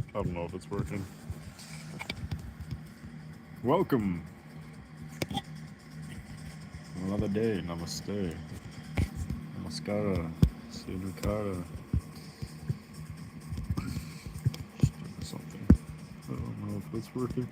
I don't know if it's working. Welcome. Another day. Namaste. Namaskara. Sudukara. Something. I don't know if it's working.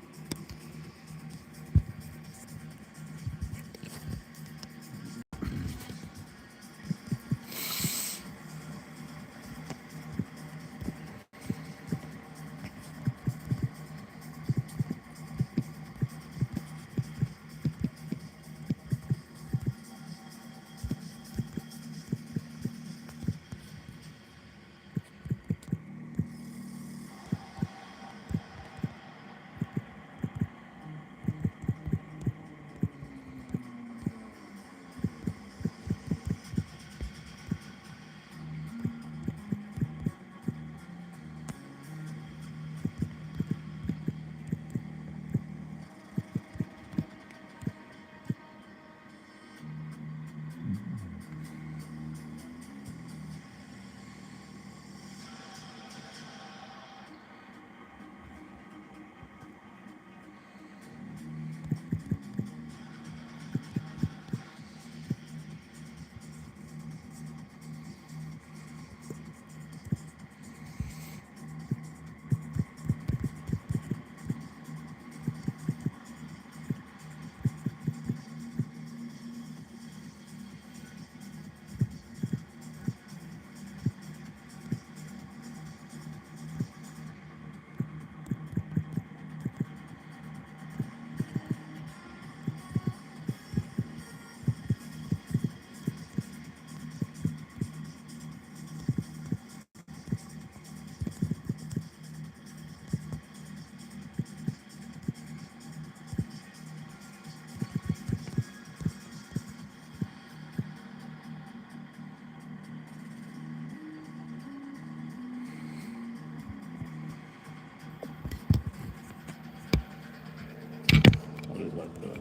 What is like that?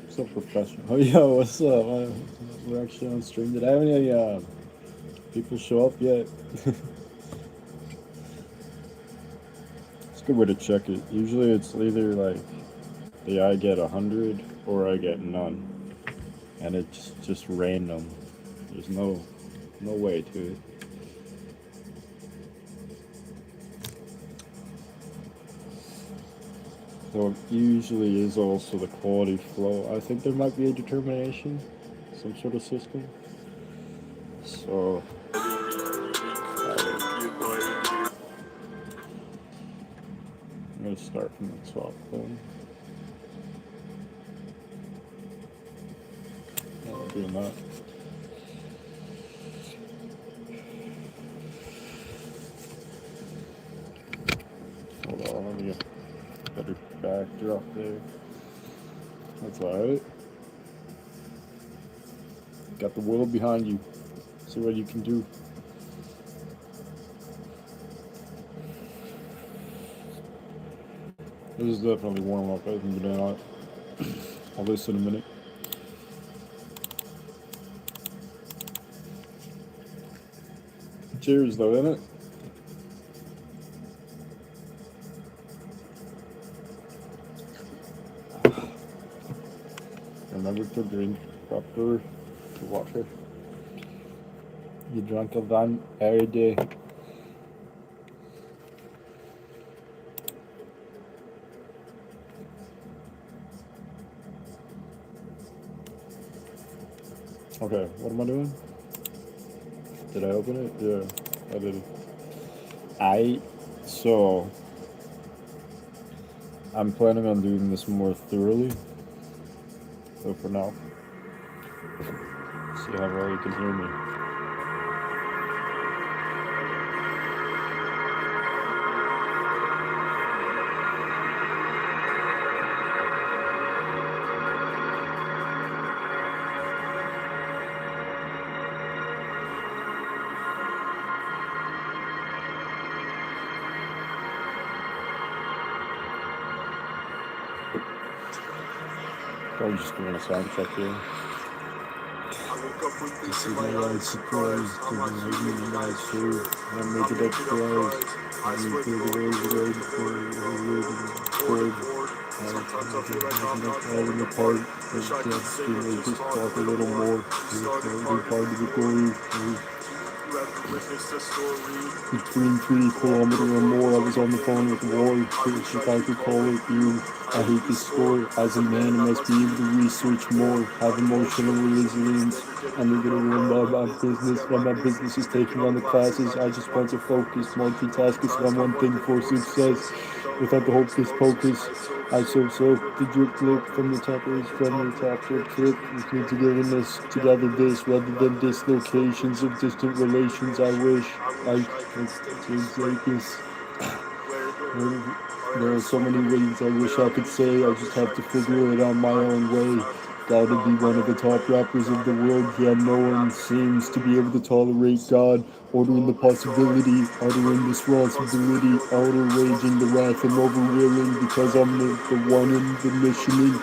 So professional. Oh, yo, what's up? We're actually on stream. Did I have any people show up yet? It's a good way to check it. Usually it's either like I get 100 or I get none, and it's just random. There's no way to it. So it usually is also the quality flow. I think there might be a determination, some sort of system. So I'm gonna start from the top then. Doing that. Hold on, let me get a better backdrop there. That's alright. Got the world behind you. See what you can do. This is definitely warm up. I think I'll listen in a minute. Cheers though, innit? Remember to drink proper water. You drink a van every day. Okay, what am I doing? Did I open it? Yeah, I did. So I'm planning on doing this more thoroughly. So for now, see how well you can hear me. Probably just doing a sound check here. This is my eyes surprised, doesn't hate me in my soul. I make it up twice. I need to the way the road for the sometimes I feel like I'm not falling apart. But just to make it talk a little more. It's only part of the glory. Between 3 kilometers or more, I was on the phone with war. If I could call it you, I hate this score. As a man, I must be able to research more, have emotional resilience, and a little room by my business. When my business is taking on the classes, I just want to focus, multitask is one thing for success. Without the hocus pocus, I so the drip flip from the top is from the top drip flip. We need togetherness, together this rather than dislocations of distant relations. I wish I could like this. There are so many ways I wish I could say. I just have to figure it out my own way. Gotta be one of the top rappers of the world. Yeah, no one seems to be able to tolerate God. Ordering the possibility, uttering this responsibility, outer raging the wrath I'm overwilling because I'm the one in the missioning.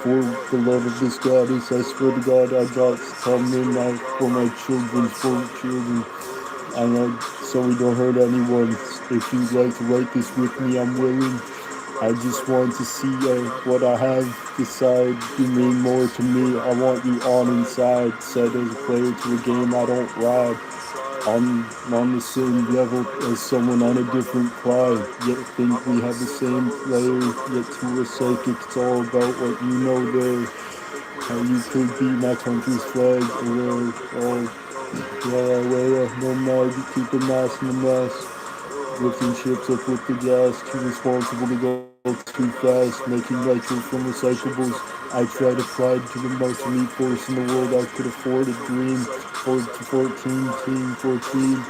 For the love of this goddess, I swear to God, I got coming out for my children, for children. I know, so we don't hurt anyone. If you'd like to write this with me, I'm willing. I just want to see what I have decide. You mean more to me. I want you on inside. Set as a player to a game I don't ride. I'm on the same level as someone on a different fly. Yet think we have the same player. Yet to a psychic, it's all about what you know there. How you could be my country's flag. Or no mag, keep the mass in the mess. Lifting ships up with the gas, too responsible to go too fast, making nitro from recyclables. I tried to pride to the most elite force in the world. I could afford a dream. 14, team 14.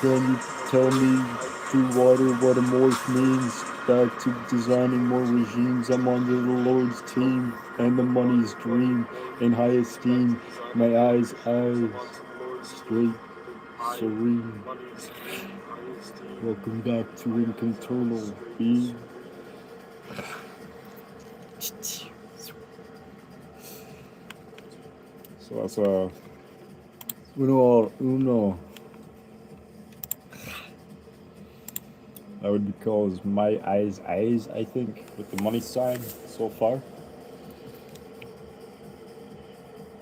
Can you tell me through water what a morph means? Back to designing more regimes. I'm under the Lord's team, and the money's dream in high esteem. My eyes, straight, serene. Welcome back to Internal Being. So that's uno. That would be called My Eyes, I think, with the money sign so far.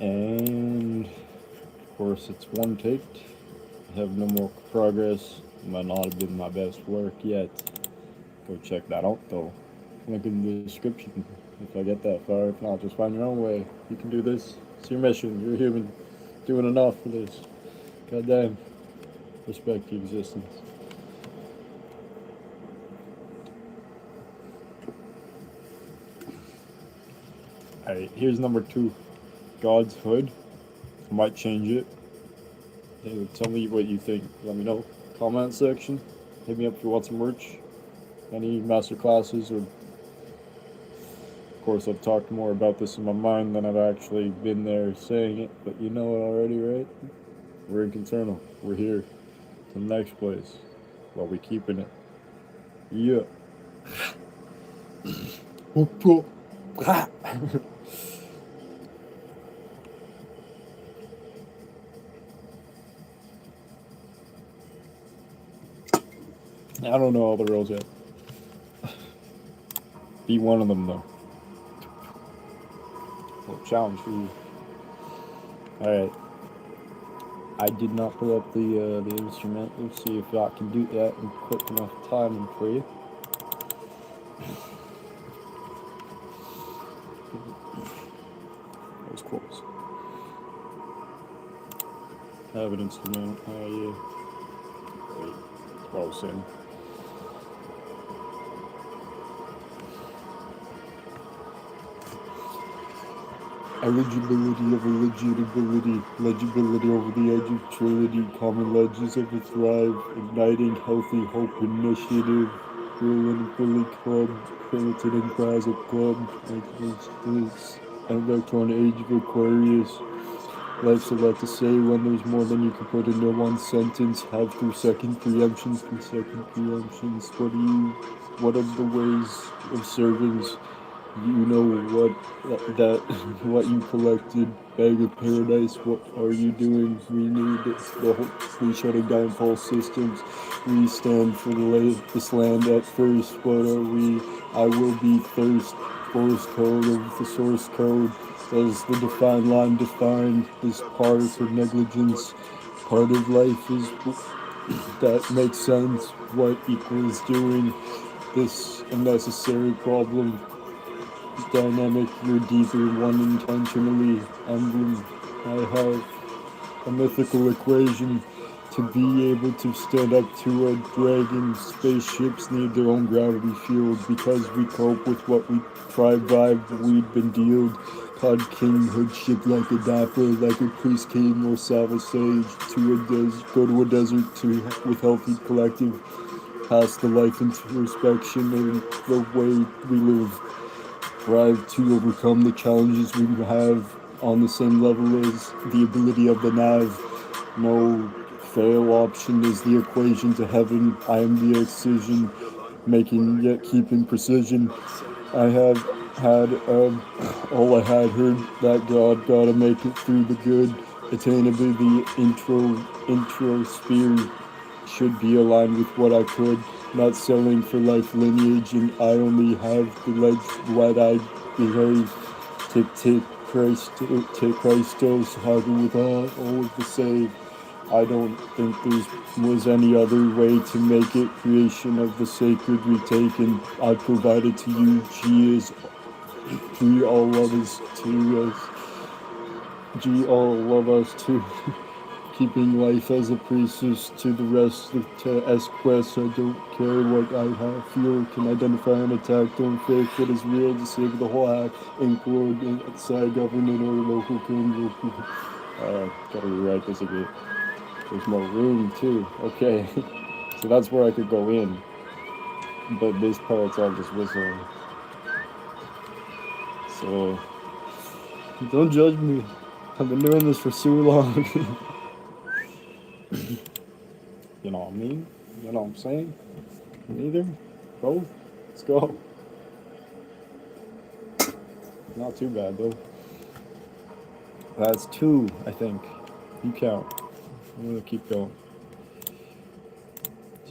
And of course, it's one take. I have no more progress. Might not have been my best work yet. Go check that out though. Link in the description if I get that far. If not, just find your own way. You can do this. It's your mission. You're human. Doing enough for this. Goddamn. Respect your existence. Alright, here's number 2. God's Hood. I might change it. Tell me what you think. Let me know. Comment section. Hit me up if you want some merch. Any master classes, or of course I've talked more about this in my mind than I've actually been there saying it, but you know it already, right? We're in Internal. We're here. To the next place. While we keeping it. Yeah. I don't know all the rules yet. Be one of them though. Well, challenge for you. Alright. I did not pull up the instrument. Let's see if I can do that in quick enough time for you. That was close. I have an instrument. Yeah. Wait. What I was saying. Eligibility of eligibility, legibility over the edge of trilogy, common ledges of a thrive, igniting healthy hope initiative, brilliant Billy Club, Peloton and Closet Club, electron age of Aquarius. Life's a lot to say when there's more than you can put into one sentence. Have 2-second preemptions, 2-second preemptions. What are the ways of servings? You know that what you collected, bag of paradise. What are you doing? We need we shutting down false systems. We stand for this land at first. What are we? I will be first. Force code of the source code. Does the defined line define this part for negligence? Part of life is that makes sense. What equals doing this unnecessary problem? Dynamic, you're deeper, one intentionally emblem. I have a mythical equation to be able to stand up to a dragon. Spaceships need their own gravity field because we cope with what we vibe we'd been dealed. Pod kinghood ship like a dapper, like a priest king or Sava sage to go to a desert to with healthy collective. Pass the life introspection and the way we live thrive to overcome the challenges we have on the same level as the ability of the nav. No fail option is the equation to heaven. I am the excision, making yet keeping precision. I have had all I had heard that God gotta make it through the good. Attainably the intro sphere should be aligned with what I could, not selling for life lineage, and I only have the ledge what I behave. Tick take Christos, hugger with all of the save. I don't think there was any other way to make it. Creation of the sacred retaken. I provided to you. G all love us to us. G all love us too. Keeping life as a priestess to the rest of quest. I don't care what I feel, can identify an attack, don't fake what is real to save the whole act, include outside government or local king. Gotta rewrite this a bit. There's more room too. Okay, so that's where I could go in, but this part's all just whistling. So don't judge me. I've been doing this for so long. You know what I mean? You know what I'm saying? Neither? Both? Let's go. Not too bad though. That's two, I think. You count. I'm gonna keep going.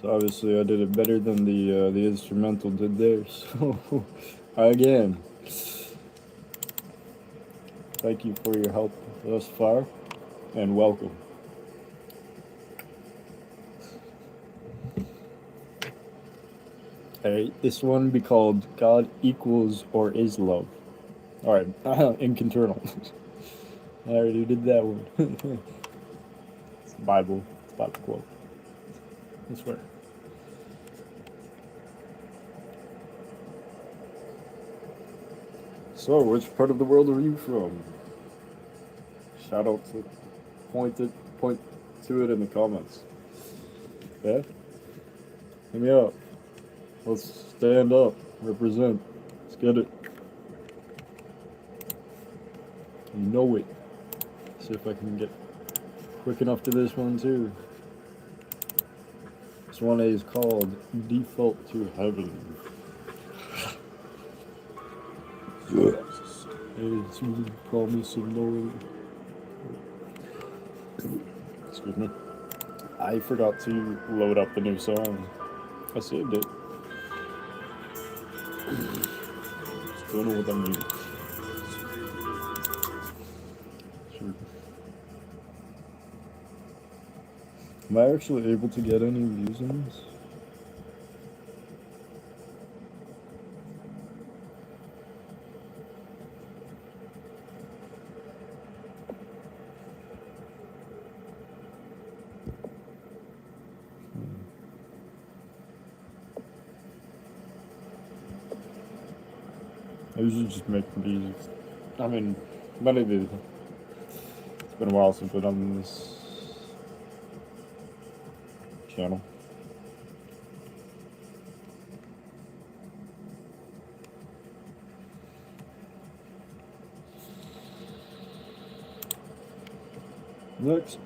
So obviously I did it better than the instrumental did there. So again, thank you for your help thus far, and welcome. Alright, this one be called God Equals or Is Love. Alright, Inconternal. I already did that one. It's Bible. It's Bible quote. I swear. So, which part of the world are you from? Shout out to point to it in the comments. Yeah? Hit me up. Let's stand up, represent. Let's get it. You know it. See if I can get quick enough to this one too. This one is called Default to Heaven. It's a promise of no. Excuse me. I forgot to load up the new song. I saved it. Don't know what that means. Sure. Am I actually able to get any views on this? I usually just make these. I mean, maybe it's been a while since I've done this channel. Next.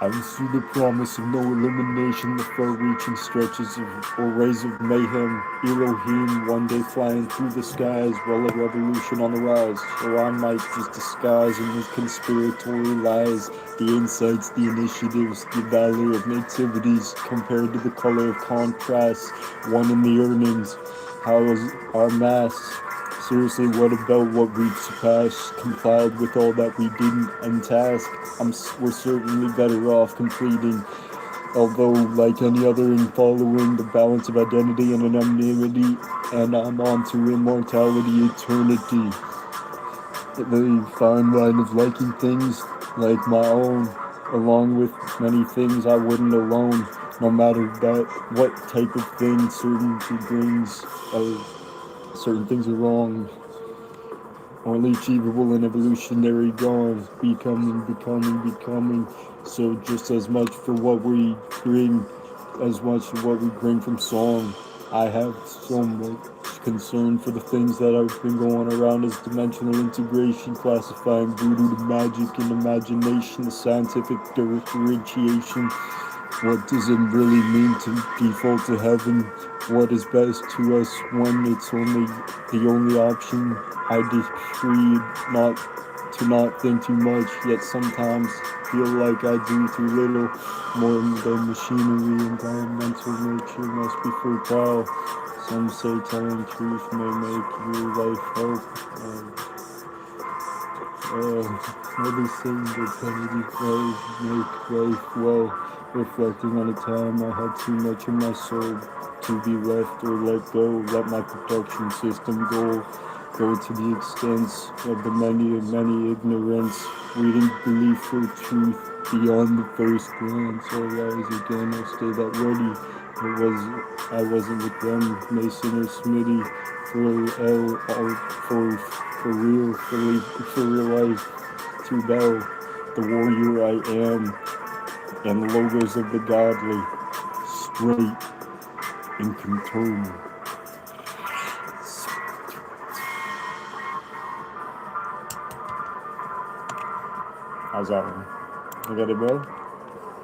I see the promise of no elimination, the far-reaching stretches of or rays of mayhem. Elohim one day flying through the skies, while a revolution on the rise. So I might just disguise in with conspiratory lies the insights, the initiatives, the valor of nativities compared to the color of contrast. One in the earnings. How is our mass? Seriously, what about what we've surpassed? Complied with all that we didn't untask. We're certainly better off completing. Although, like any other in following the balance of identity and anonymity, and I'm on to immortality, eternity. The fine line of liking things like my own, along with many things I wouldn't alone. No matter that, what type of thing certain things are wrong, only achievable in evolutionary goals, becoming. So just as much for what we bring, as much for what we bring from song. I have so much concern for the things that have been going around as dimensional integration, classifying voodoo to magic and imagination, the scientific differentiation. What does it really mean to default to heaven? What is best to us when it's only the only option? I decreed not think too much, yet sometimes feel like I do too little. More than machinery, environmental nature must be fertile. Some say telling truth may make your life help. Others saying that penalty flows make life well. Reflecting on a time I had too much in my soul to be left or let go. Let my protection system go to the extents of the many ignorance. Reading belief for truth beyond the first glance. I'll rise again, I'll stay that ready. I wasn't with them, Mason or Smitty, for real life, to Bell, the warrior I am, and the logos of the godly, straight and contorted. How's that one? I got it, bro?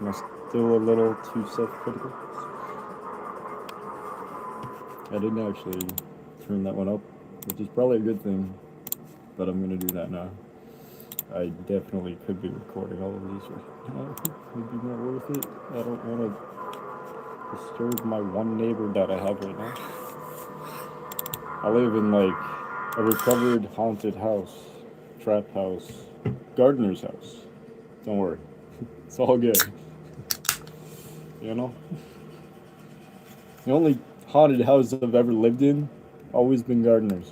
Am I still a little too self-critical? I didn't actually turn that one up, which is probably a good thing, but I'm gonna do that now. I definitely could be recording all of these right now. It'd be more worth it. I don't want to disturb my one neighbor that I have right now. I live in like a recovered haunted house, trap house, gardener's house. Don't worry, it's all good. You know? The only haunted house I've ever lived in, always been gardeners.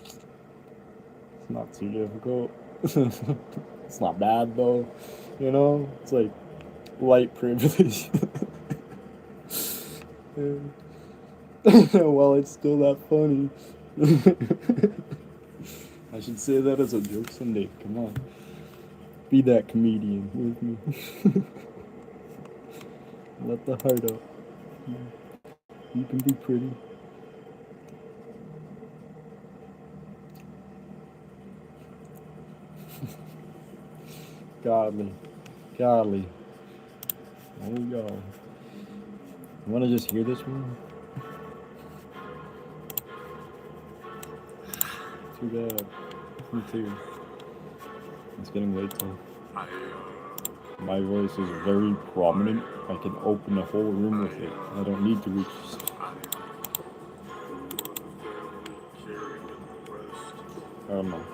It's not too difficult. It's not bad though, you know? It's like light privilege. Well, it's still that funny. I should say that as a joke someday. Come on. Be that comedian with me. Let the heart out. You can be pretty. Godly. There we go. You want to just hear this one? Too bad. Me too. It's getting late though. My voice is very prominent. I can open a whole room with it. I don't need to reach. I don't know.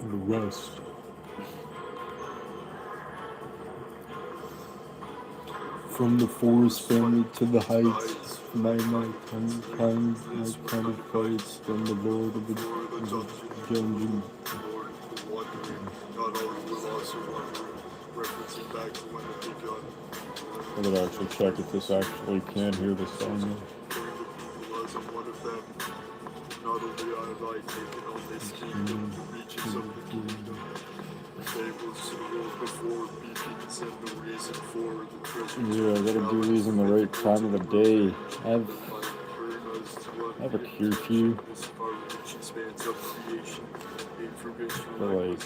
The rest. From the forest family to the heights, my kind of fights, from the Lord of the dungeon. I gotta actually check if this actually can hear the song. Yeah, I gotta do these in the right time of the day. I have a curfew. But like,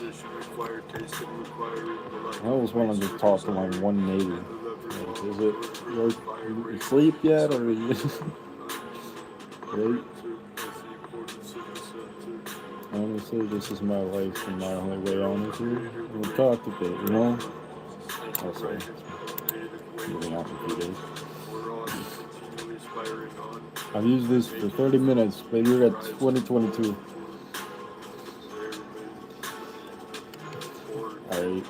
I always want to just talk to like one native. Like, is it you sleep yet, or you right? Honestly, this is my life and my only way on is here. We'll talk a bit, you know? Also, moving out in a few days. I've used this for 30 minutes, but you're at 2022. Alright.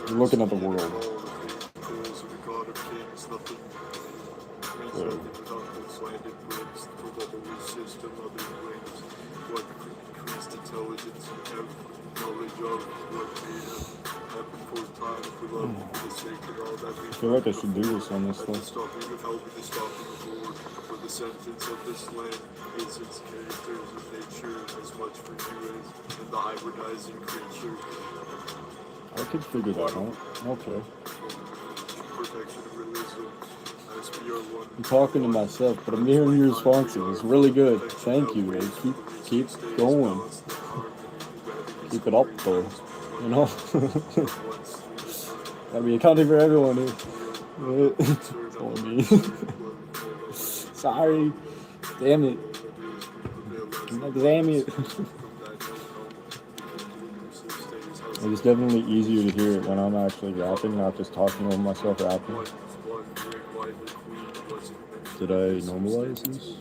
You're looking at the world. So, I feel like I should do this on this stuff. I could figure that out. Okay. I'm talking to myself, but I'm hearing your responses. It's really good. Thank you. Like, keep going. Keep it up, though. You know? I mean, accounting for everyone here. It's only me. Sorry. Damn it. Damn it. It's definitely easier to hear it when I'm actually rapping, not just talking over myself rapping. Did I normalize this?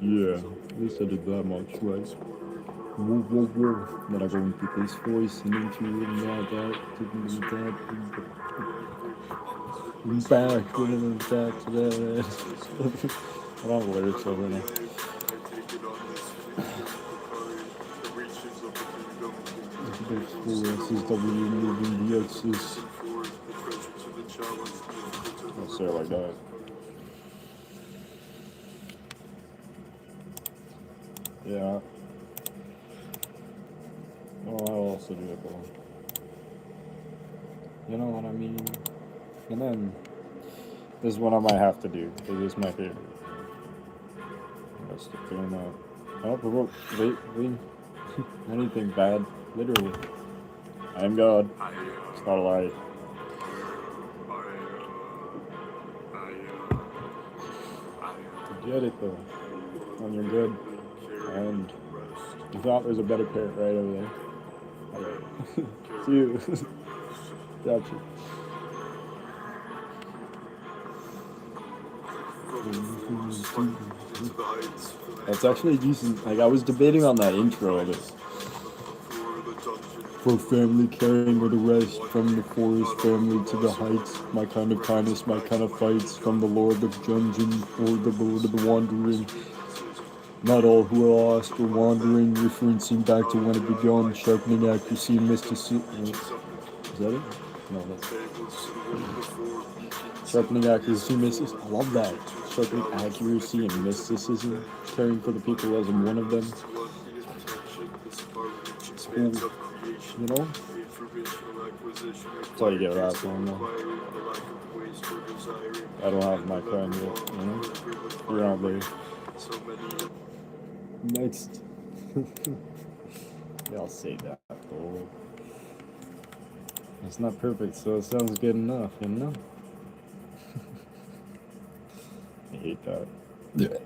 Yeah, at least I did that much, right? Whoa, whoa, whoa. Then I go into this voice and into that. Back to that. I don't have lyrics over now. I'll say it like that. Yeah. Oh, I'll also do it though. You know what I mean? And then, this is what I might have to do. This is my favorite. I'll stick doing that. I don't provoke anything bad. Literally. I am God. It's not a lie. Get it though. When you're good. And you thought there's a better parrot right over there. Alright. It's you. Gotcha. That's actually decent. Like, I was debating on that intro of it. For family carrying with the rest, from the forest family to the heights, my kind of kindness, my kind of fights, from the lord of dungeon or the lord of the wandering. Not all who are lost or wandering, referencing back to when it began, sharpening accuracy and mysticism. Is that it? No, that's sharpening accuracy, mysticism. I love that. Sharpening accuracy and mysticism. Caring for the people as I'm one of them. Cool. You know? That's how you get a rap on though. I don't have my crown yet, you know? You're out there. Next. Yeah, I'll say that though. It's not perfect, so it sounds good enough, you know? I hate that. Yeah.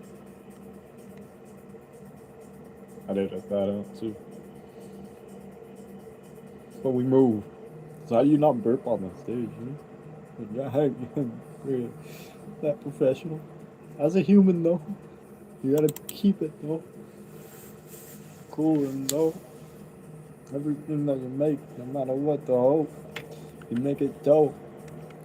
I did that out too. But we move. So how do you not burp on the stage, you know? You're that professional. As a human though, you gotta keep it though. Cool and though. Everything that you make, no matter what the hope, you make it dope.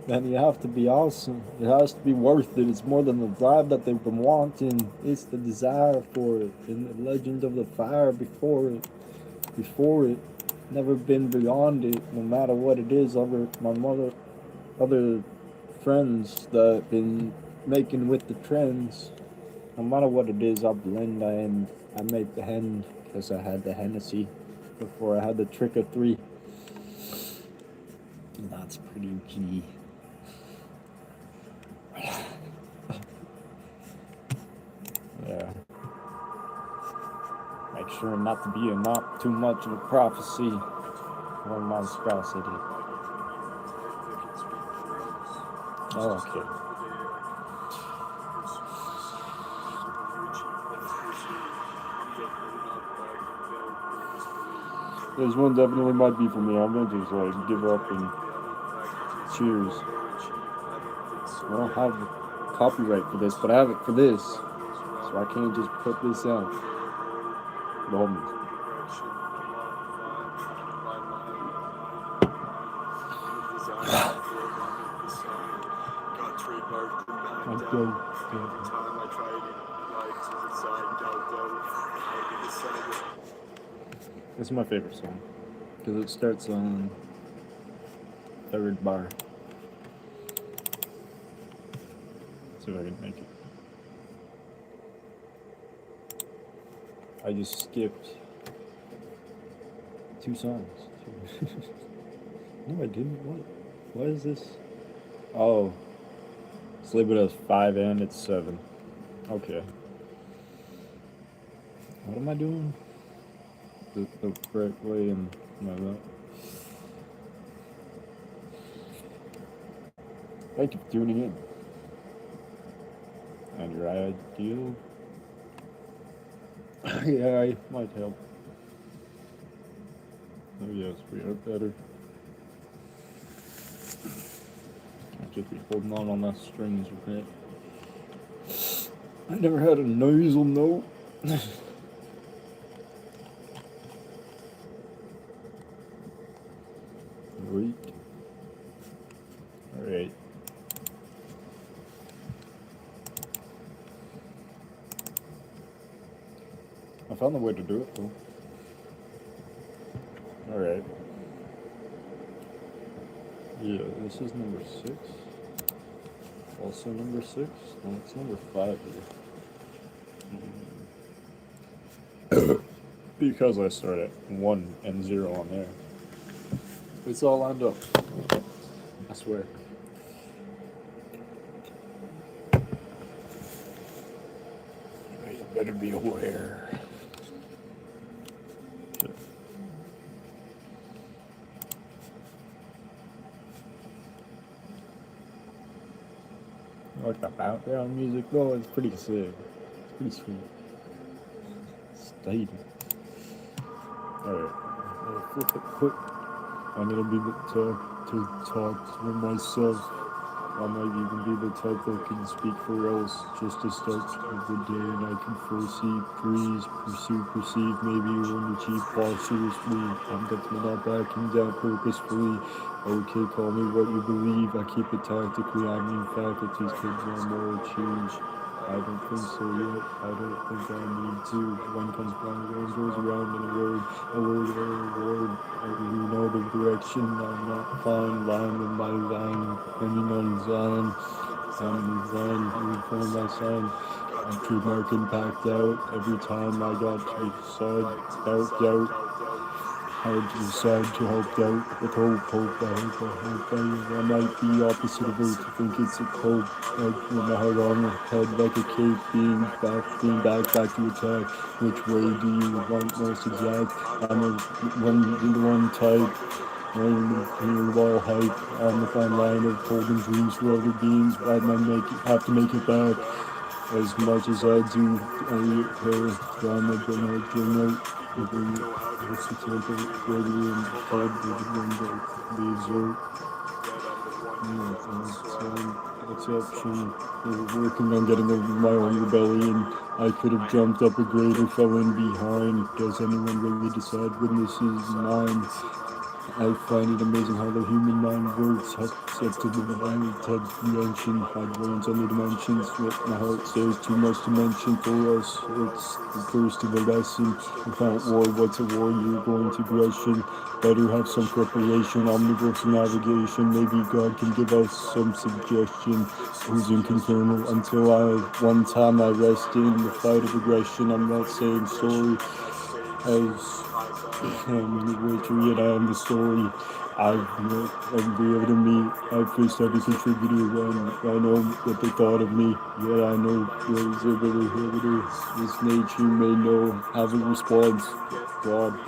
Then you have to be awesome. It has to be worth it. It's more than the drive that they've been wanting. It's the desire for it. And the legend of the fire before it. Never been beyond it, no matter what it is. Other friends that have been making with the trends. No matter what it is, I blend. I make the hen because I had the Hennessy before I had the trick of 3. And that's pretty key. Yeah. sure not to be not too much of a prophecy or monstrosity. Oh, okay. This one definitely might be for me. I'm gonna just like give up and cheers. I don't have copyright for this, but I have it for this. So I can't just put this out. The whole music. This is my favorite song because it starts on third bar. Let's see if I can make it. I just skipped 2 songs. No, I didn't. What is this? Oh, it's labeled as 5 and it's 7. Okay. What am I doing? The correct way and like that. Thank you for tuning in. And your ideal. Yeah, I might help. Oh yes, we are better. I'll just be holding on that strings with it. I never had a nasal note. Wait. Alright. I found the way to do it though. Alright. Yeah, this is number 6. Also number 6? No, it's number 5 here. Because I start at 1 and 0 on there. It's all lined up. I swear. You better be aware. Shit. I like the background music though, it's pretty sick. It's pretty sweet. Stayed. Alright. I'll flip it quick. I'm gonna be the type to talk to myself. I might even be the type that can speak for else, just to start the day, and I can foresee, pursue, perceive, maybe even achieve cautiously. I'm definitely not backing down purposefully. Okay, call me what you believe. I keep it tactically. I mean faculties could no more change. I don't think so yet. I don't think I need to. When comes blind rain goes around in a word, you know the direction. I'm not fine, line with my line, depending on Zion. I'm Zion, every form my sign. I'm trademark impact out. Every time I got to decide, doubt. I decide to help out with hope. I might be opposite of her to think it's a cold, like with my head on her head like a cape, being back to attack. Which way do you want most exact? I'm a one type. Here all hype on the fine line of holding dreams for other beings. I might have to make it back as much as I do. Her drama, journal. What's the temple? Gregory and Todd with the window. Leaves her. Exception. We're working on getting over my own rebellion. I could have jumped up a grade or fell in behind. Does anyone really decide when this is mine? I find it amazing how the human mind works, set to the divine dimension, hide brains under dimensions. What my heart says, too much to mention for us. It's the first of a lesson. Without war, what's a war? You're going to aggression. Better have some preparation, omniverse navigation. Maybe God can give us some suggestion. Who's inconfirmable until one time I rest in the fight of aggression. I'm not saying sorry. As the witcher, yet I am the story. I've been able to meet. I faced every contributor and I know what they thought of me. Yet I know there is ability. This nature may know have a response. God.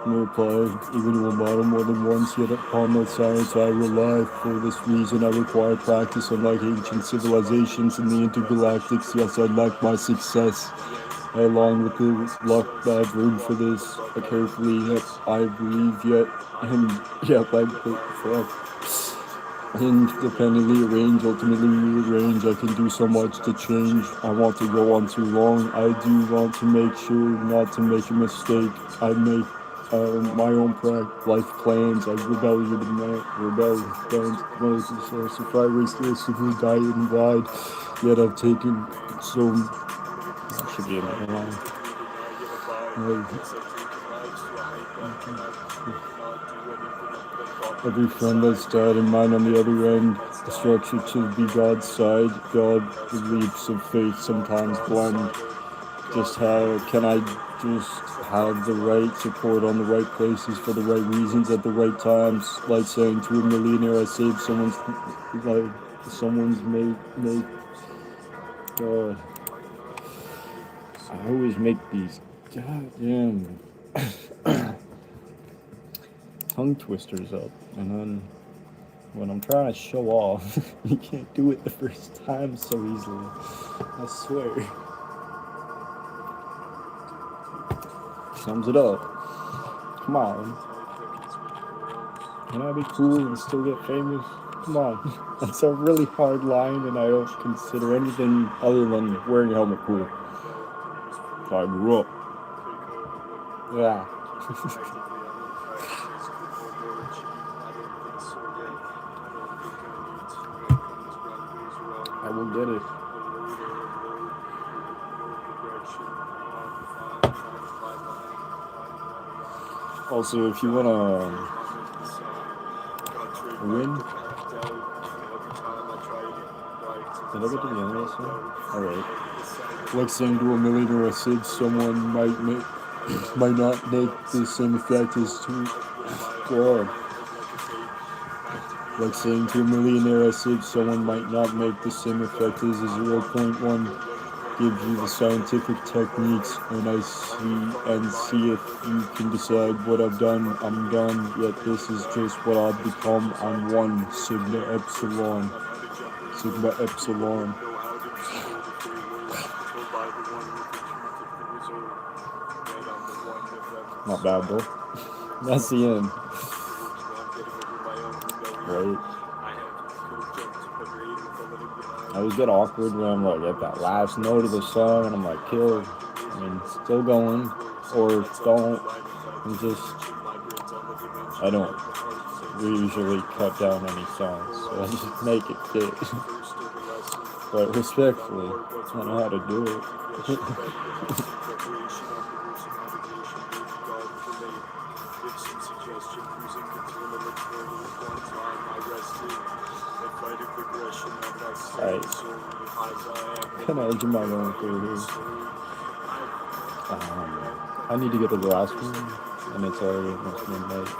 No reply, even to a model more than once, yet upon that science I rely. For this reason I require practice, unlike ancient civilizations in the intergalactics. Yes, I lack my success. Along with the luck I've earned for this, I carefully, yet I believe, yet, and yet I fuck. Independently arrange, ultimately rearrange. I can do so much to change. I want to go on too long. I do want to make sure not to make a mistake. I make my own life plans. I rebel against Moses, source of fry race this who died and lied. Yet I've taken so. That should be another line. Every friend that's died and mine on the other end. The structure to be God's side. God, the leaps of faith sometimes blend. Just how can I just have the right support on the right places for the right reasons at the right times? Like saying to a millionaire, I saved someone's life, someone's made. God, I always make these goddamn tongue twisters up, and then when I'm trying to show off, you can't do it the first time so easily. I swear. Sums it up. Come on. Can I be cool and still get famous? Come on. That's a really hard line, and I don't consider anything other than wearing a helmet cool. So I grew up. Yeah. I will get it. Also, if you want to win, did I get to the end of this one? Alright. Like saying to a millionaire, I saved someone might not make the same effect as to God. Like saying to a millionaire, I saved someone might not make the same effect as a 0.1. Gives you the scientific techniques, and I see if you can decide what I've done. I'm done. Yet this is just what I've become. I'm one sigma epsilon. Sigma epsilon. Not bad though. That's the end. Right. I always get awkward when I'm like at that last note of the song and I'm like killed. I mean, still going, or don't. I'm just, I don't usually cut down any songs, so I just make it fit. But respectfully, I know how to do it. Alright, kind of edging my own through here. I need to get to the last one, and it's already almost midnight.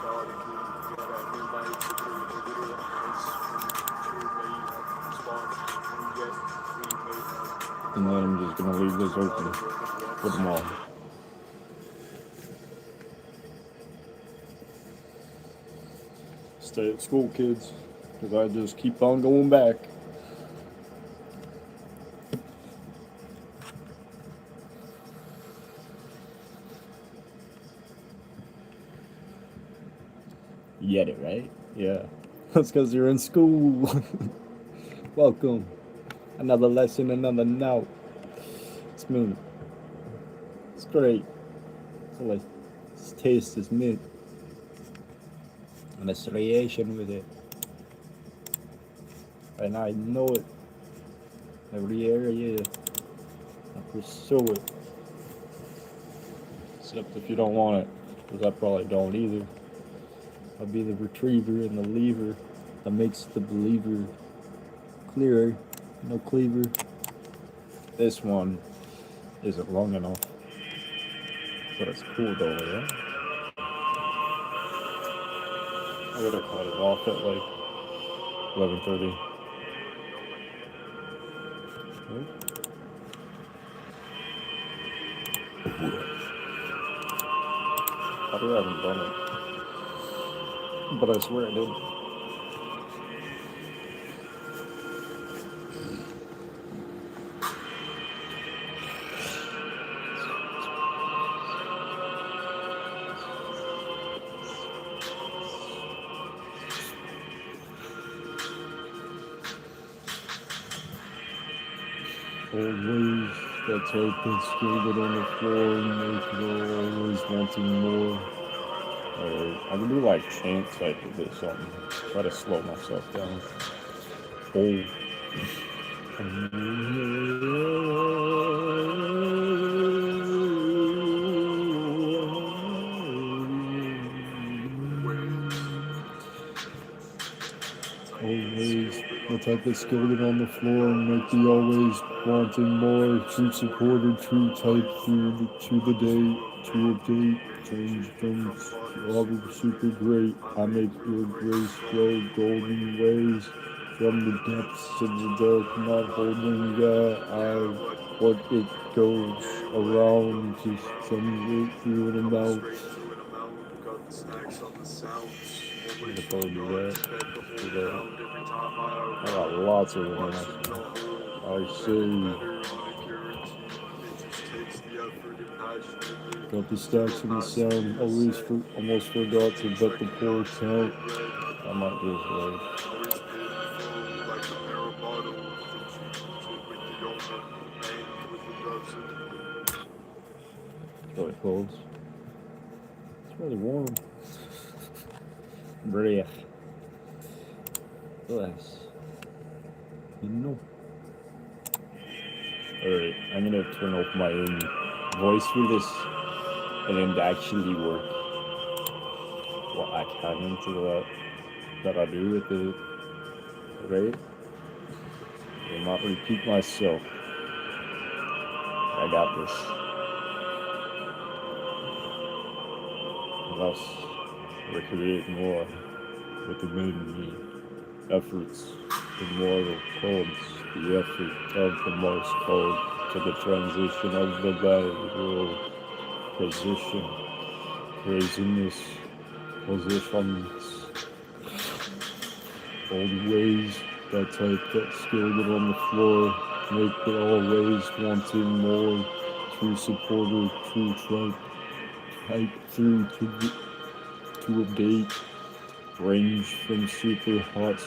And then I'm just gonna leave this open for them all. Stay at school, kids, because I just keep on going back. You get it, right? Yeah. That's because you're in school. Welcome. Another lesson, another note. It's mint. It's great. So let's taste this mint. And the striation with it. And I know it. Every area. I pursue it. Except if you don't want it. Because I probably don't either. I'll be the retriever and the lever that makes the believer clearer. No cleaver. This one isn't long enough. But it's cool though, yeah? would have cut it off at like 11:30. Probably haven't done it, but I swear I did. Always that type that's scared on the floor and make it always wanting more. Alright, I can do like chant type of it, something. Try to slow myself down. Oh. Always the type that's skilled on the floor and make me always wanting more. True supporter, true type to the day, to update, change things, all super great. I make your grace flow golden ways from the depths of the dark, not holding what it goes around, just some through an amount. I got lots of them. I say, got the stacks and the sound. Almost forgot to bet the poor count. I might just it's really cold. It's really warm. Breath. Bless. Alright, I'm gonna turn off my own voice for this and actually work what I can into that I do with it. Right? I'll not repeat myself. I got this. Thus, recreate more with the many efforts, the moral codes, the effort of the most code to the transition of the Bible position, craziness, positions, old ways, that type that skilled on the floor, make it always wanting more, true supporter, true type through to update, range from super hot,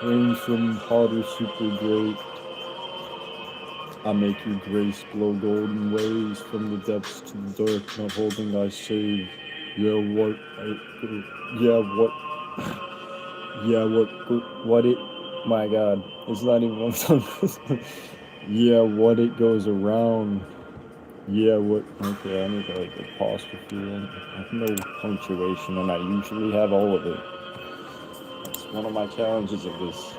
range from hot or super great. I make your grace glow golden ways from the depths to the dark, not holding I save. What it, my God, it's not even one time. Yeah, what it goes around. Yeah, what, okay, I need like apostrophe in. I have no punctuation, and I usually have all of it. That's one of my challenges of this.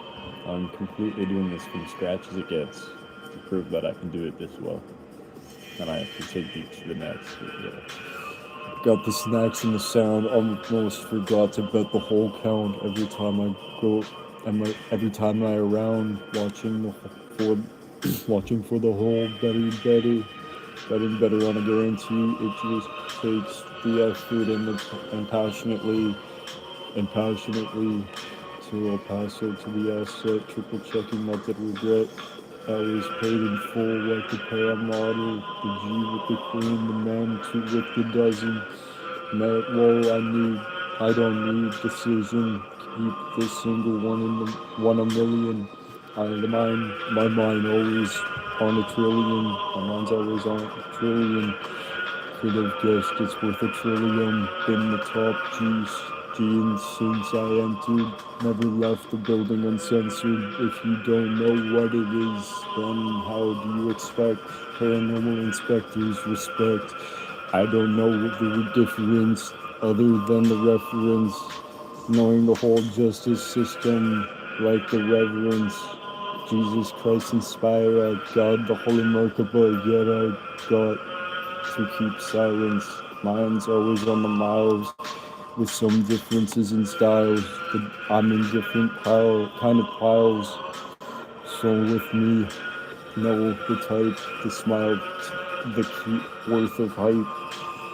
I'm completely doing this from scratch as it gets to prove that I can do it this well. And I have to take it to the next. Yeah. Got the snacks and the sound. Almost forgot to bet the whole count every time I go. Every time I around watching for the whole better on a guarantee. It just takes the effort and passionately to I'll pass it to the asset, triple checking method regret. I was paid in full like the pair model, the G with the queen, the man two with the dozen. Met low, I don't need decision. Keep this single one a million. My mind always on a trillion. My mind's always on a trillion. Could have guessed it's worth a trillion. Been the top gene since I entered. Never left the building uncensored. If you don't know what it is, then how do you expect paranormal inspectors respect? I don't know the difference other than the reference. Knowing the whole justice system like the reverence. Jesus Christ inspire God the Holy Merkaba, yet I got to keep silence. Mine's always on the miles, with some differences in styles. I'm in different kind of piles. So with me, know the type, the smile, the key worth of hype,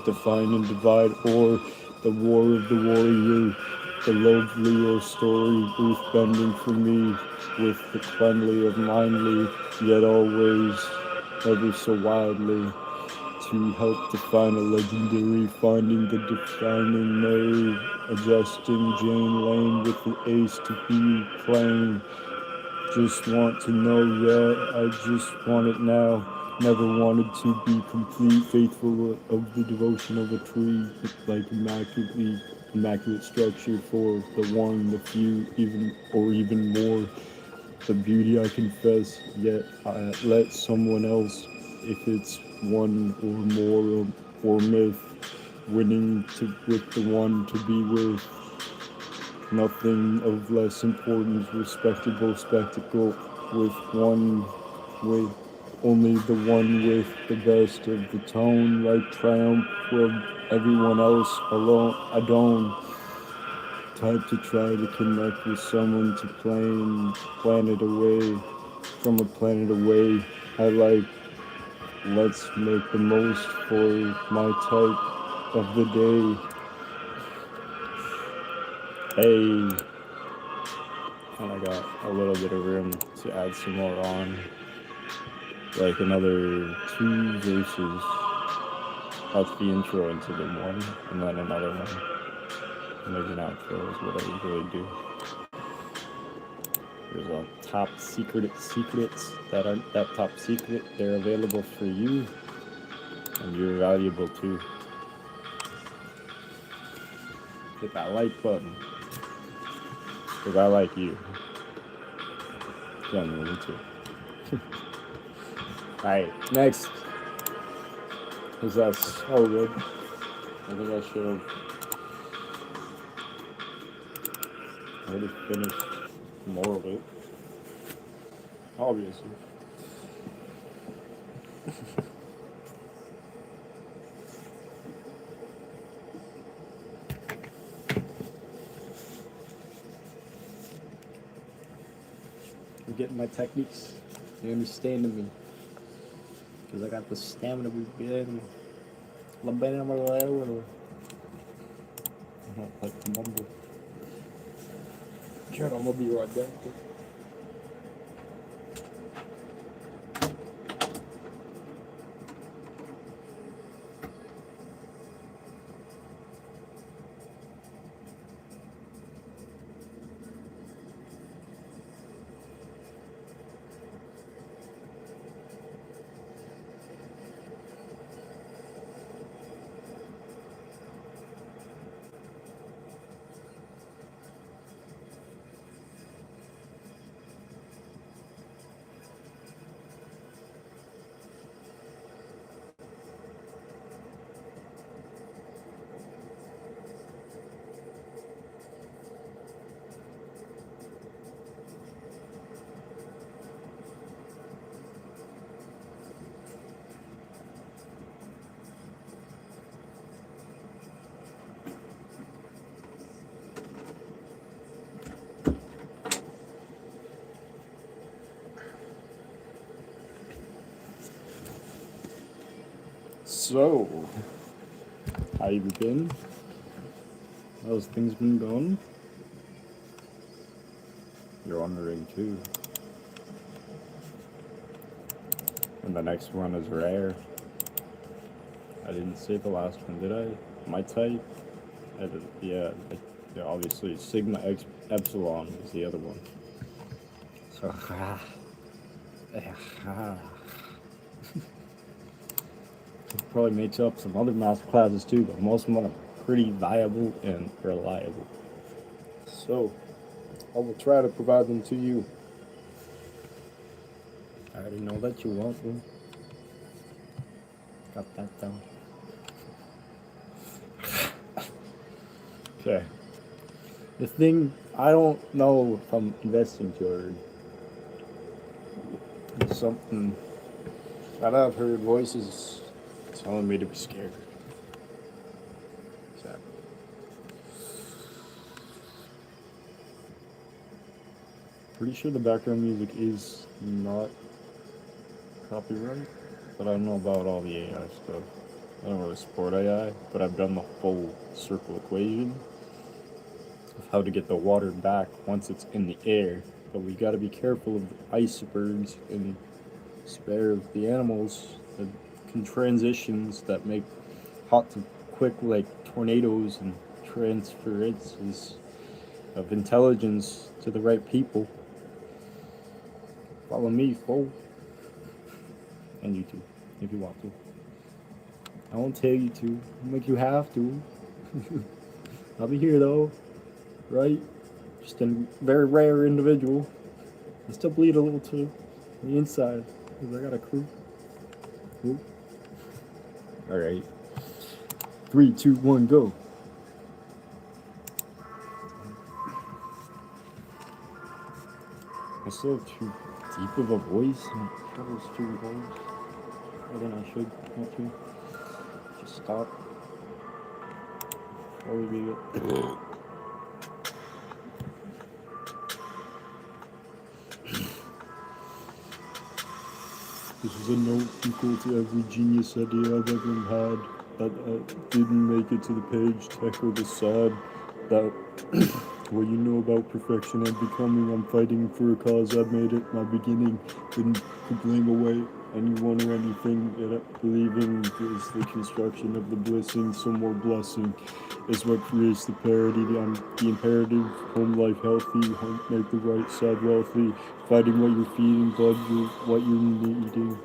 define and divide, or the war of the warrior, the lovelier story, earth bending for me, with the cleanly of mindly, yet always, ever so wildly, to help define a legendary, finding the defining Mary, adjusting Jane Lane with the ace to be playing. Just want to know, yeah, I just want it now. Never wanted to be complete, faithful of the devotion of a tree, like immaculate structure for the one, the few, even more. The beauty I confess, yet I let someone else, if it's one or more or myth, winning with the one to be with. Nothing of less importance, respectable spectacle with one, with only the one with the best of the tone, like triumph from everyone else alone. I don't type to try to connect with someone to planet away from a planet away. I like, let's make the most for my type of the day. Hey, and I got a little bit of room to add some more on, like another two verses. That's the intro into the one, and then another one. And there's an outro is what I usually do. There's a top secrets that aren't that top secret. They're available for you, and you're valuable too. Hit that like button, because I like you. Genuinely too. Alright, next. Because that's all good. I think I should have already finished more of it. Obviously. You're getting my techniques. You're understanding me. Because I got the stamina we've been. I don't like to mumble. Sure, I'm gonna be right back. So, how you been? How's things been going? You're wondering too. And the next one is rare. I didn't say the last one, did I? My type? I did, yeah, obviously Sigma X Epsilon is the other one. So, probably makes up some other math classes too, but most of them are pretty viable and reliable. So, I will try to provide them to you. I already know that you want them. Got that down. Okay. The thing, I don't know if I'm investing toward. It's something that I've heard voices telling me to be scared. Pretty sure the background music is not copyright, but I don't know about all the AI stuff. I don't really support AI, but I've done the full circle equation of how to get the water back once it's in the air. But we got to be careful of the icebergs and spare the animals that can transitions that make hot to quick like tornadoes and transferences of intelligence to the right people. Follow me, fool. And you too, if you want to. I won't tell you to. I'll make you have to. I'll be here though, right? Just a very rare individual. I still bleed a little too on the inside because I got a crew. Ooh. All right. 3, 2, 1, go. I still have too deep of a voice and travels too low. More than I should. Not to. Just stop. Probably be it. This is a note equal to every genius idea I've ever had that didn't make it to the page. Tackle the sad that what you know about perfection and becoming. I'm fighting for a cause. I've made it my beginning. Couldn't blame away anyone or anything. Yet believing is the construction of the blessing. Some more blessing is what creates the parity. The imperative. Home life healthy. Home, make the right side wealthy. Fighting what you're feeding, blood what you're needing.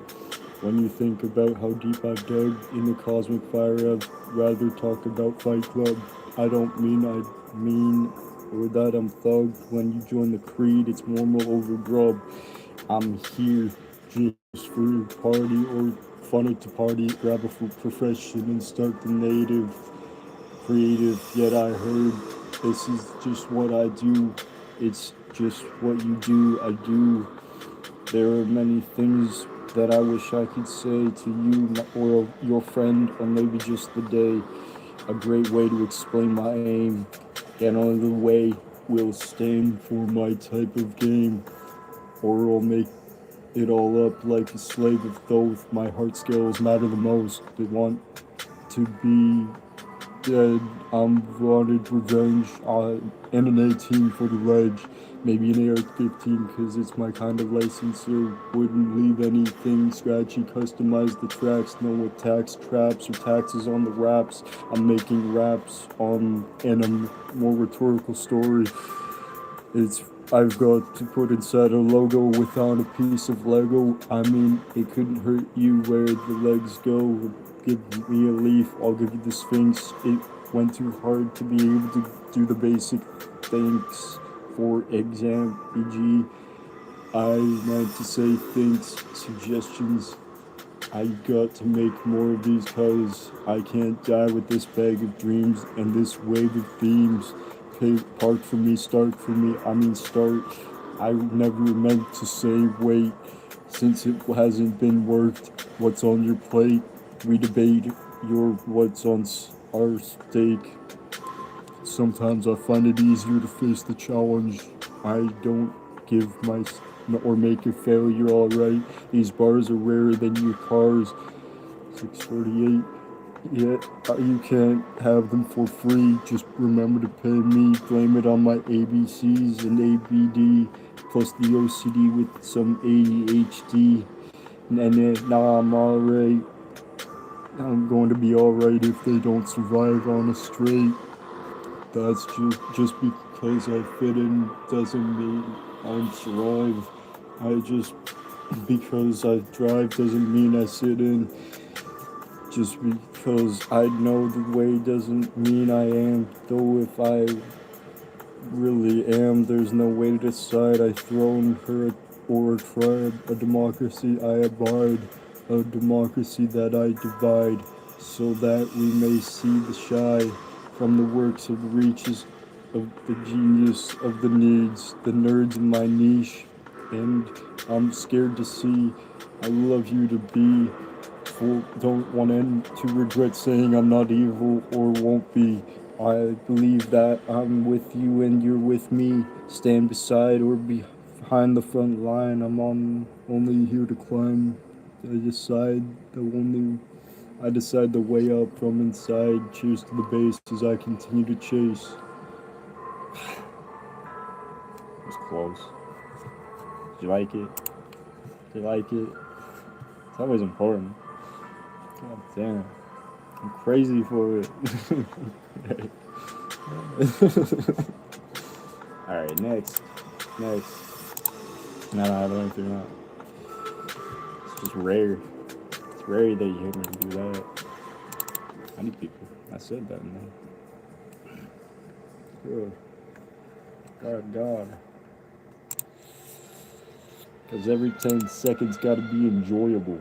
When you think about how deep I've dug in the cosmic fire, I'd rather talk about Fight Club. I don't mean I mean or that I'm thugged. When you join the creed, it's normal over grub. I'm here just for a party or fun to party, grab a full profession and start the native creative. Yet I heard this is just what I do. It's just what you do. I do. There are many things that I wish I could say to you or your friend, or maybe just the day. A great way to explain my aim. Get on the way will stand for my type of game, or I'll make it all up like a slave of thoth. My heart scales matter the most. They want to be dead. I'm wanted revenge and an 18 for the ledge. Maybe an AR-15 because it's my kind of licensor. Wouldn't leave anything scratchy. Customize the tracks. No attacks, traps, or taxes on the raps. I'm making raps on and a more rhetorical story. It's I've got to put inside a logo without a piece of Lego. I mean, it couldn't hurt you where the legs go. Give me a leaf, I'll give you the Sphinx. It went too hard to be able to do the basic things. For exam, e.g., I meant to say things, suggestions. I got to make more of these cause I can't die with this bag of dreams and this wave of themes. Park for me, start for me, I mean start. I never meant to say wait, since it hasn't been worked. What's on your plate? We debate your what's on our stake. Sometimes I find it easier to face the challenge. I don't give my or make a failure alright. These bars are rarer than your cars. 648. Yet you can't have them for free. Just remember to pay me. Blame it on my ABCs and ABD, plus the OCD with some ADHD. And then now I'm alright. I'm going to be alright if they don't survive on a straight. That's just because I fit in doesn't mean I survive. I just because I drive doesn't mean I sit in. Just because I know the way doesn't mean I am. Though if I really am, there's no way to decide. I thrown her or a tribe, a democracy I abide, a democracy that I divide, so that we may see the shy from the works of the reaches of the genius of the needs, the nerds in my niche, and I'm scared to see. I love you to be. Don't want to regret saying I'm not evil or won't be. I believe that I'm with you and you're with me. Stand beside or behind the front line. I'm only here to climb. I decide the way up from inside. Cheers to the base as I continue to chase. It was close. Did you like it? Did you like it? It's always important. God damn. I'm crazy for it. Alright, next. No, I don't have anything else. It's just rare. It's rare that you hear me do that. Many people. I said that, man. Good. God. Because every 10 seconds gotta be enjoyable.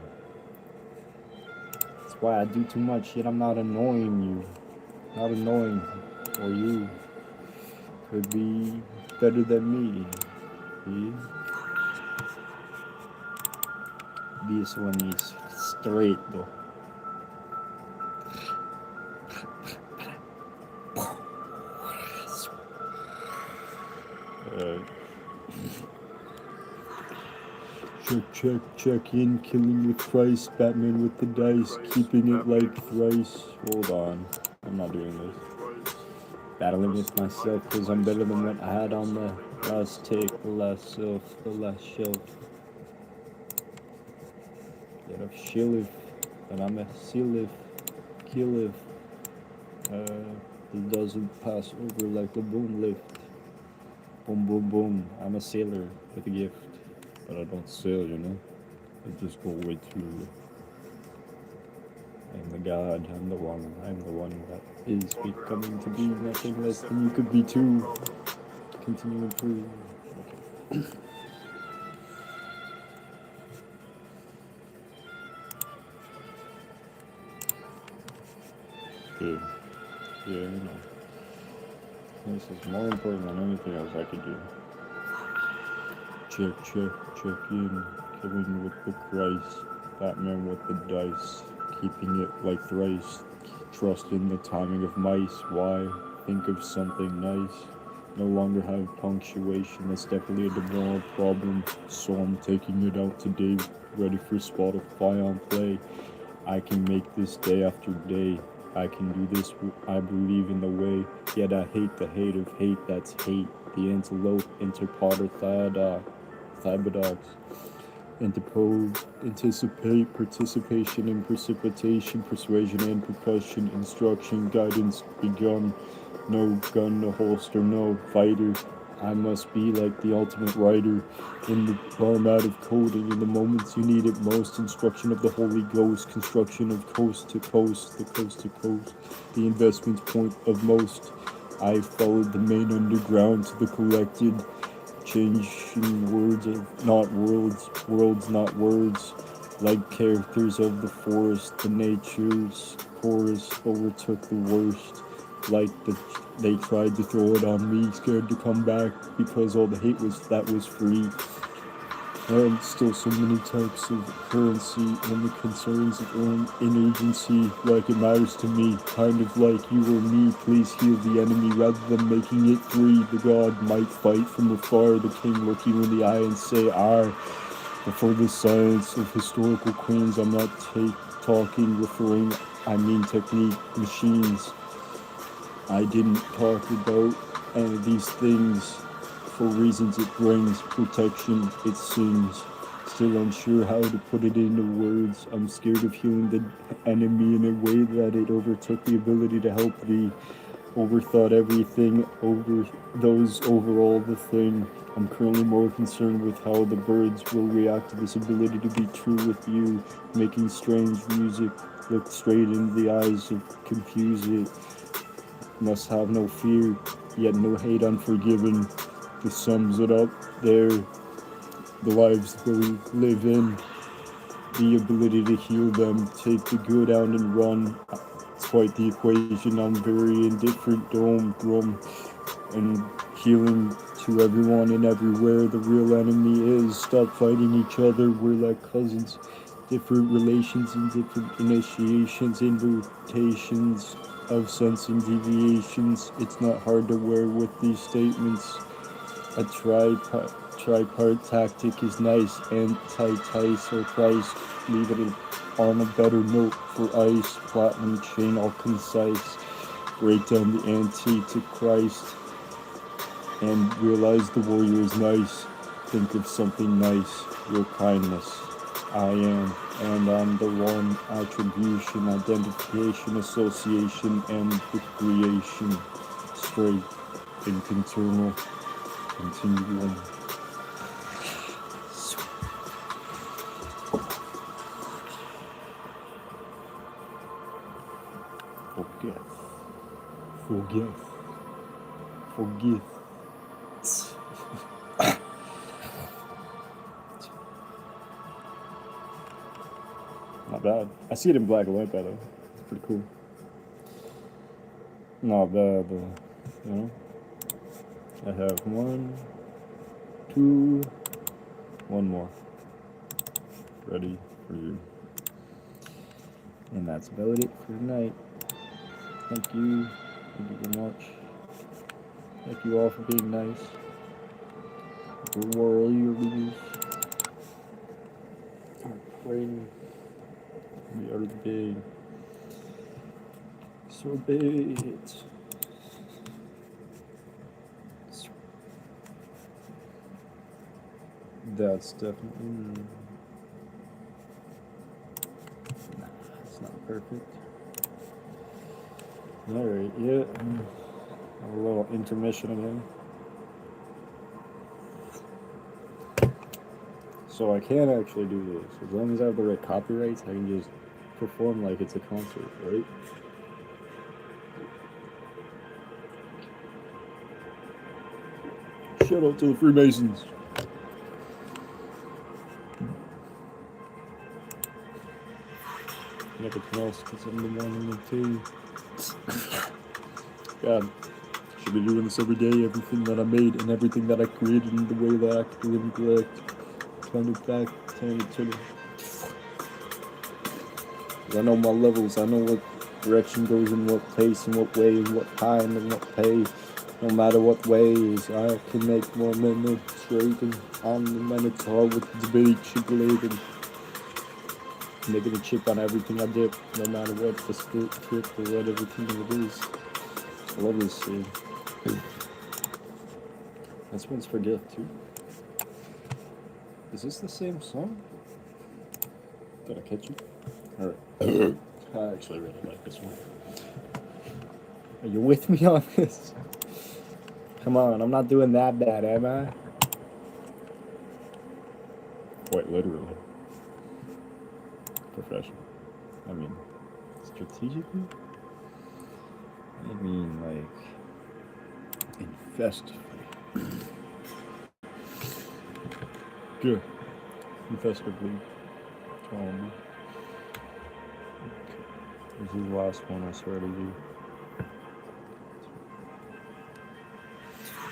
That's why I do too much shit. I'm not annoying you. Not annoying. Or you. Could be better than me. This one is straight though. Check in, killing with Christ, Batman with the dice, keeping it like thrice. Hold on, I'm not doing this. Battling with myself, cause I'm better than what I had on the last take, the last shelf. Get up, shillif, and I'm a sealif, killif. It doesn't pass over like the boom lift. Boom, boom, boom. I'm a sailor with a gift. But I don't sail, you know? I just go way too. I'm the god, I'm the one that is becoming to be nothing less than you could be too. Continue to improve. Okay. Good. Yeah, you know. This is more important than anything else I could do. Check in, killing with the Christ, Batman with the dice, keeping it like thrice, trust in the timing of mice, why, think of something nice, no longer have punctuation, that's definitely a moral problem, so I'm taking it out today, ready for Spotify on play, I can make this day after day, I can do this, I believe in the way, yet I hate the hate of hate, that's hate, the antelope, interpotter, Thibodox, interpose, anticipate, participation in precipitation, persuasion and percussion, instruction, guidance, begun, no gun, no holster, no fighter. I must be like the ultimate writer in the format of coding in the moments you need it most. Instruction of the Holy Ghost, construction of coast to coast, the coast to coast, the investment point of most. I followed the main underground to the collected, changing words of not worlds, worlds not words, like characters of the forest, the nature's chorus overtook the worst, like they tried to throw it on me, scared to come back because all the hate was free. And still so many types of currency and the concerns of in urgency, like it matters to me, kind of like you or me, please heal the enemy rather than making it free. The god might fight from afar, the king look you in the eye and say, before the science of historical queens, I'm not talking, referring, I mean technique, machines. I didn't talk about any of these things for reasons it brings, protection, it seems. Still unsure how to put it into words. I'm scared of healing the enemy in a way that it overtook the ability to help thee. Overthought everything, over all the thing. I'm currently more concerned with how the birds will react to this ability to be true with you, making strange music, look straight into the eyes of confuse it. Must have no fear, yet no hate unforgiven. This sums it up there. The lives that we live in, the ability to heal them, take the good out and run. It's quite the equation. I'm very indifferent, drum, and healing to everyone and everywhere. The real enemy is stop fighting each other. We're like cousins, different relations and different initiations, invitations of sensing deviations. It's not hard to wear with these statements. A tripart tactic is nice. Anti-tice or Christ, leave it on a better note for ice. Platinum chain, all concise. Break down the ante to Christ and realize the warrior is nice. Think of something nice, your kindness. I am, and I'm the one. Attribution, identification, association, and the creation. Straight and continual. Continuum. Forget. Forget. Forget. Not bad. I see it in black and white, by the way. It's pretty cool. Not bad, though. You know? I have 1, 2, 1 more. Ready for you. And that's about it for tonight. Thank you. Thank you very much. Thank you all for being nice. The warriors are praying. We are big. So big. That's definitely. Nah, it's not perfect. Alright, yeah. Have a little intermission again. So I can actually do this. As long as I have the right copyrights, I can just perform like it's a concert, right? Shout out to the Freemasons. Nothing else because I'm the morning too. God, should be doing this every day. Everything that I made and everything that I created in the way that I could neglect. Turn it back, turn it. I know my levels. I know what direction goes in what place and what way and what time and what pay. No matter what ways, I can make more minutes straight and on the Minotaur with the debate chip-laden. Making a chip on everything I dip, no matter what the split trip or what everything it is. I love this scene. This one's for gift too. Is this the same song? Did I catch you? Alright. I actually really like this one. Are you with me on this? Come on, I'm not doing that bad, am I? Quite literally. Professional. I mean, strategically? I mean, like, infestively. Good. Infestively. Okay. This is the last one, I swear to you.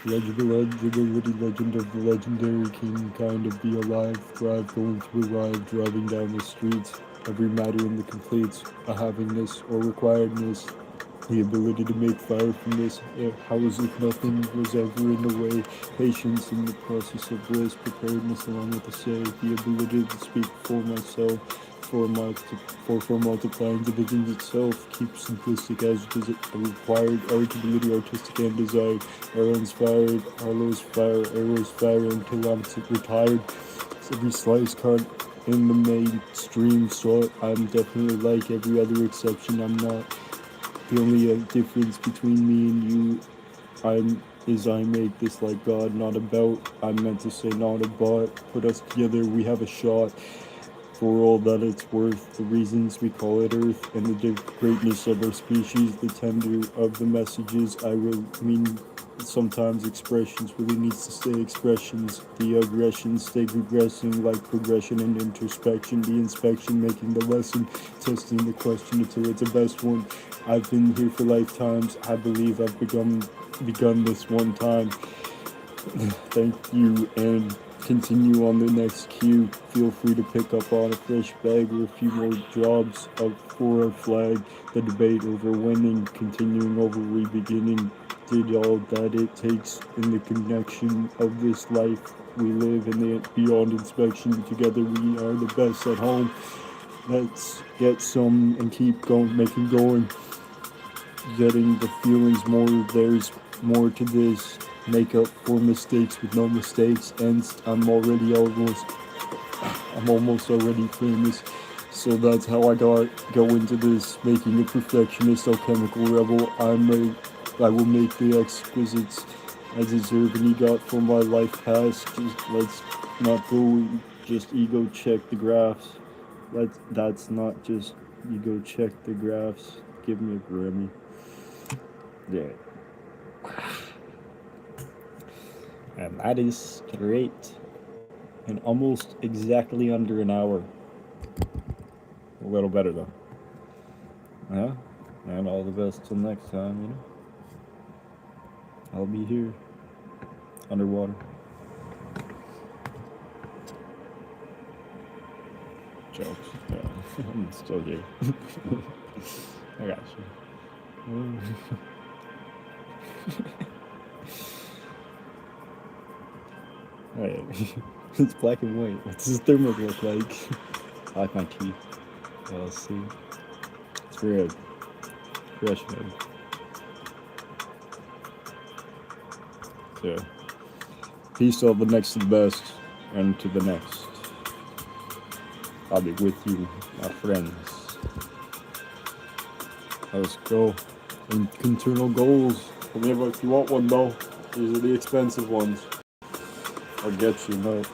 Legend of the legendary king, kind of be alive, thrive, going to arrive, driving down the streets. Every matter in the completes a havingness or requiredness. The ability to make fire from this, how as if nothing was ever in the way. Patience in the process of bliss, preparedness along with the say. The ability to speak for myself, for multiplying divisions itself. Keep simplistic as it is required. Ability, artistic and desired. Arrows fired, arrows fire, arrows fire until I'm retired. Every slice cut in the mainstream, so I'm definitely like every other exception. I'm not. The only difference between me and you is I make this like God, not about. I meant to say not about. Put us together, we have a shot. For all that it's worth, the reasons we call it Earth, and the greatness of our species, the tender of the messages, I will mean sometimes expressions really needs to stay expressions. The aggression stay regressing like progression and introspection. The inspection making the lesson, testing the question until it's the best one. I've been here for lifetimes. I believe I've begun this one time. Thank you, and continue on the next cue. Feel free to pick up on a fresh bag or a few more jobs for our flag. The debate over winning, continuing over re-beginning. did all that it takes in the connection of this life we live in the beyond inspection. Together we are the best at home. Let's get some and keep going, making going. Getting the feelings more, there's more to this. Make up for mistakes with no mistakes. And I'm almost already famous. So that's how I go into this, making a perfectionist, alchemical rebel. I will make the exquisites I deserve and got for my life past. Just let's not go just ego check the graphs. That's not just ego check the graphs. Give me a Grammy. Yeah. And that is great. In almost exactly under an hour. A little better though. Yeah. And all the best till next time, you know. I'll be here. Underwater. Jokes. Yeah. I'm still here. I got you. Alright. It's black and white. What's his thermal look like? I like my teeth. Yeah, let's see. It's red. Fresh red. So, peace all the next to the best, and to the next. I'll be with you, my friends. Let's go. Internal goals. If you want one though, these are the expensive ones. I'll get you, mate.